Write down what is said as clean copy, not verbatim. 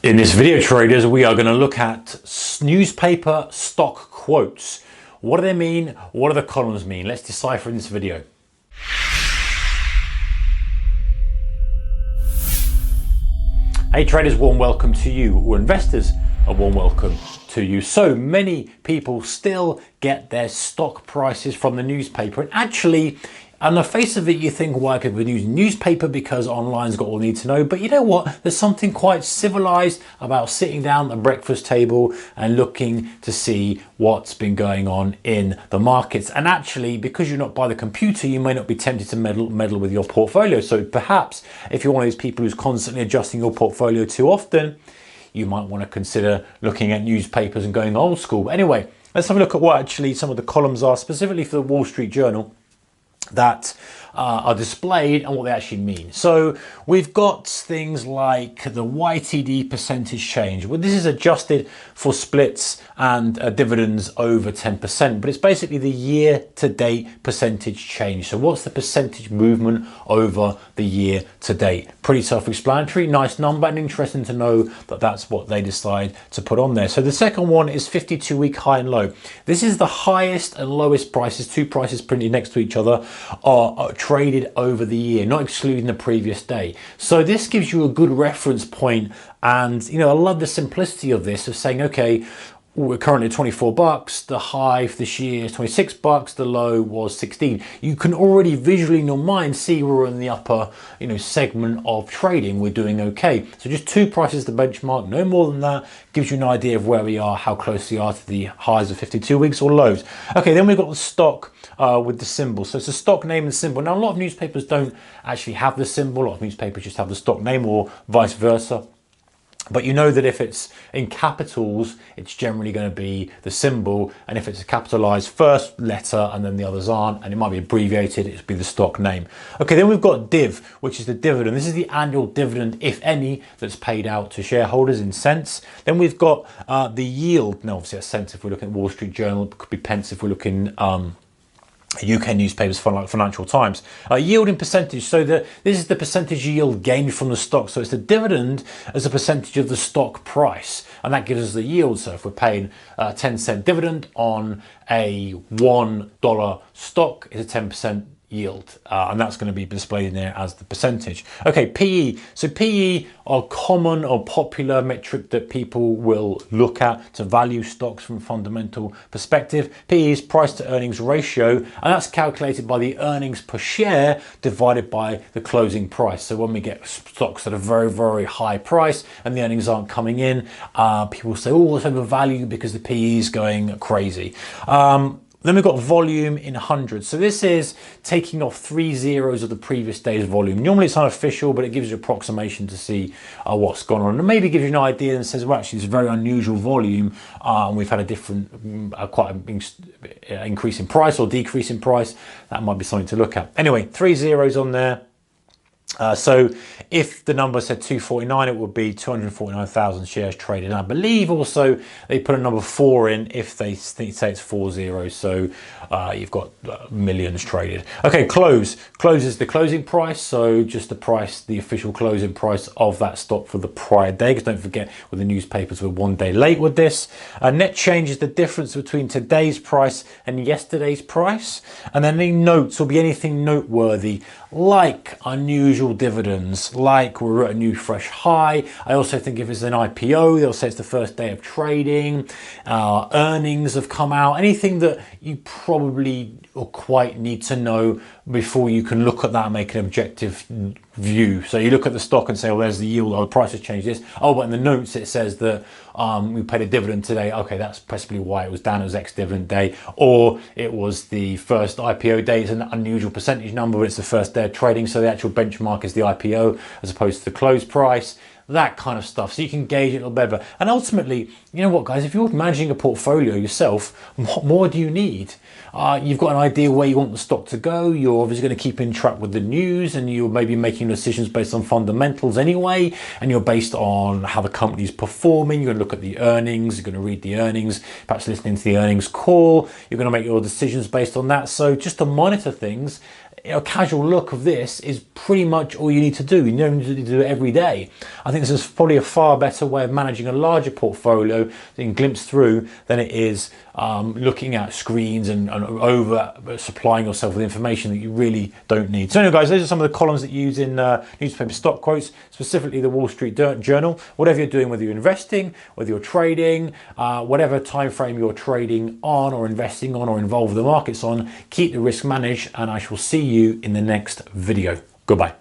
In this video, traders, we are going to look at newspaper stock quotes. What do they mean? What do the columns mean? Let's decipher in this video. Hey traders, warm welcome to you, or investors, a warm welcome to you. So many people still get their stock prices from the newspaper, and actually, on the face of it, you think, why could we use newspaper because online's got all we need to know? But you know what? There's something quite civilized about sitting down at the breakfast table and looking to see what's been going on in the markets. And actually, because you're not by the computer, you may not be tempted to meddle with your portfolio. So perhaps if you're one of those people who's constantly adjusting your portfolio too often, you might want to consider looking at newspapers and going old school. Anyway, let's have a look at what actually some of the columns are, specifically for the Wall Street Journal, that are displayed and what they actually mean. So we've got things like the YTD percentage change. Well, this is adjusted for splits and dividends over 10%, but it's basically the year-to-date percentage change. So what's the percentage movement over the year-to-date? Pretty self-explanatory, nice number, and interesting to know that that's what they decide to put on there. So the second one is 52-week high and low. This is the highest and lowest prices, two prices printed next to each other, are traded over the year, not excluding the previous day. So this gives you a good reference point, and you know, I love the simplicity of this, of saying, okay, we're currently at 24 bucks, the high for this year is 26 bucks, the low was 16. You can already visually in your mind see we're in the upper, segment of trading, we're doing okay. So just two prices to benchmark, no more than that, gives you an idea of where we are, how close we are to the highs of 52 weeks or lows. Okay, then we've got the stock with the symbol. So it's a stock name and symbol. Now a lot of newspapers don't actually have the symbol, a lot of newspapers just have the stock name or vice versa. But you know that if it's in capitals, it's generally going to be the symbol. And if it's a capitalized first letter and then the others aren't, and it might be abbreviated, it'll be the stock name. Okay, then we've got div, which is the dividend. This is the annual dividend, if any, that's paid out to shareholders in cents. Then we've got the yield. Now, obviously, that's cents if we're looking at Wall Street Journal. It could be pence if we're looking UK newspapers, like Financial Times. Yield in percentage, so this is the percentage yield gained from the stock. So it's the dividend as a percentage of the stock price, and that gives us the yield. So if we're paying a 10-cent dividend on a $1 stock, it's a 10% yield, and that's going to be displayed in there as the percentage. Okay, PE. So PE are common or popular metric that people will look at to value stocks from a fundamental perspective. PE is price to earnings ratio, and that's calculated by the earnings per share divided by the closing price. So when we get stocks at a very, very high price and the earnings aren't coming in, people say, oh, it's overvalued because the PE is going crazy. Then we've got volume in hundreds. So this is taking off 3 zeros of the previous day's volume. Normally it's unofficial, but it gives you an approximation to see what's gone on. And maybe gives you an idea and says, well, actually, it's a very unusual volume. We've had a different, quite an increase in price or decrease in price. That might be something to look at. Anyway, 3 zeros on there. So if the number said 249, it would be 249,000 shares traded. And I believe also they put a number 4 in if they say it's 4 zeros. So you've got millions traded. Okay, close. Close is the closing price. So just the price, the official closing price of that stock for the prior day. Because don't forget, with the newspapers, we're 1 day late with this. Net change is the difference between today's price and yesterday's price. And then any notes will be anything noteworthy, like unusual dividends, like we're at a new fresh high. I also think if it's an IPO, they'll say it's the first day of trading, earnings have come out, anything that you probably or quite need to know before you can look at that and make an objective view. So you look at the stock and say, oh, there's the yield, oh, the price has changed this. Oh, but in the notes it says that we paid a dividend today. Okay, that's possibly why it was down as ex-dividend day, or it was the first IPO day. It's an unusual percentage number, but it's the first day of trading, so the actual benchmark is the IPO as opposed to the close price. That kind of stuff, so you can gauge it a little better. And ultimately, you know what, guys, if you're managing a portfolio yourself, what more do you need? You've got an idea where you want the stock to go. You're obviously going to keep in track with the news, and you're maybe making decisions based on fundamentals anyway, and you're based on how the company's performing. You're going to look at the earnings, you're going to read the earnings, perhaps listening to the earnings call. You're going to make your decisions based on that. So just to monitor things, a casual look of this is pretty much all you need to do. You don't need to do it every day. I think this is probably a far better way of managing a larger portfolio that you can glimpse through than it is looking at screens and over supplying yourself with information that you really don't need. So anyway guys, those are some of the columns that you use in newspaper stock quotes, specifically the Wall Street Journal. Whatever you're doing, whether you're investing, whether you're trading, whatever time frame you're trading on or investing on or involved with the markets on, keep the risk managed, and I shall see you in the next video. Goodbye.